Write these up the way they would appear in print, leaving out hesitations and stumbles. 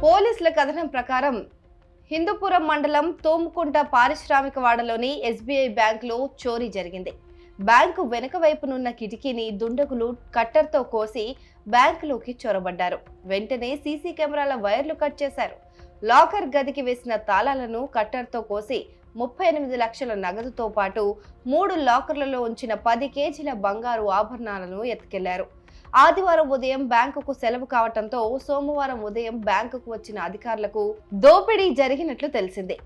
పోలీసుల కథనం ప్రకారం హిందూపురం మండలం తోముకుంట పారిశ్రామిక వాడలోని ఎస్బీఐ బ్యాంకులో చోరీ జరిగింది. బ్యాంకు వెనుక వైపునున్న కిటికీని దుండగులు కట్టర్తో కోసి బ్యాంకులోకి చొరబడ్డారు. వెంటనే సీసీ కెమెరాల వైర్లు కట్ చేశారు. లాకర్ గదికి వేసిన తాళాలను కట్టర్తో కోసి 38 లక్షల నగదుతో పాటు 3 లాకర్లలో ఉంచిన 10 కేజీల బంగారు ఆభరణాలను ఎత్తుకెళ్లారు. ఆదివారం ఉదయం బ్యాంకుకు సెలవు కావడంతో సోమవారం ఉదయం బ్యాంకుకు వచ్చిన అధికారులకు దోపిడీ జరిగినట్లు తెలిసింది.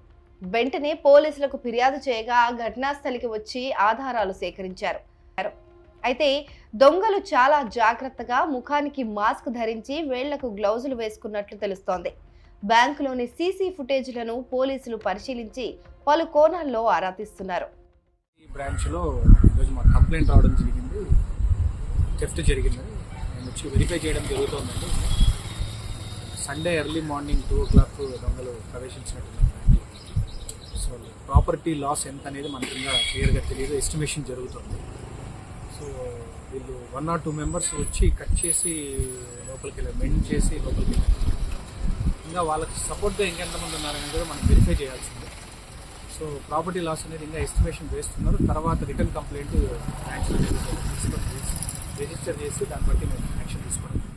వెంటనే పోలీసులకు ఫిర్యాదు చేయగా ఘటనా స్థలికి వచ్చి ఆధారాలు సేకరించారు. అయితే దొంగలు చాలా జాగ్రత్తగా ముఖానికి మాస్క్ ధరించి వేళ్లకు గ్లౌజులు వేసుకున్నట్లు తెలుస్తోంది. బ్యాంకులోని సీసీ ఫుటేజ్లను పోలీసులు పరిశీలించి పలు కోణాల్లో ఆరా తీస్తున్నారు. ఈ బ్రాంచ్లో ఈరోజు మాకు కంప్లైంట్ రావడం జరిగింది. థెఫ్ట్ జరిగిందని నేను వచ్చి వెరిఫై చేయడం జరుగుతుందండి. సండే ఎర్లీ మార్నింగ్ 2 o'clock దొంగలు ప్రవేశించినట్టున్నారు. సో ప్రాపర్టీ లాస్ ఎంత అనేది మనకి ఇంకా క్లియర్గా తెలియదు, ఎస్టిమేషన్ జరుగుతుంది. సో వీళ్ళు 1 or 2 members వచ్చి కట్ చేసి లోపలికి వెళ్ళారు, మెండ్ చేసి లోపలికి వెళ్ళారు. ఇంకా వాళ్ళకి సపోర్ట్గా ఇంకెంతమంది ఉన్నారనేది కూడా మనం వెరిఫై చేయాల్సిందే. సో ప్రాపర్టీ లాస్ అనేది ఇంకా ఎస్టిమేషన్ వేస్తున్నారు. తర్వాత రిటర్న్ కంప్లైంట్ రిజిస్టర్ చేసి దాన్ని బట్టి మేము యాక్షన్ తీసుకోవడం.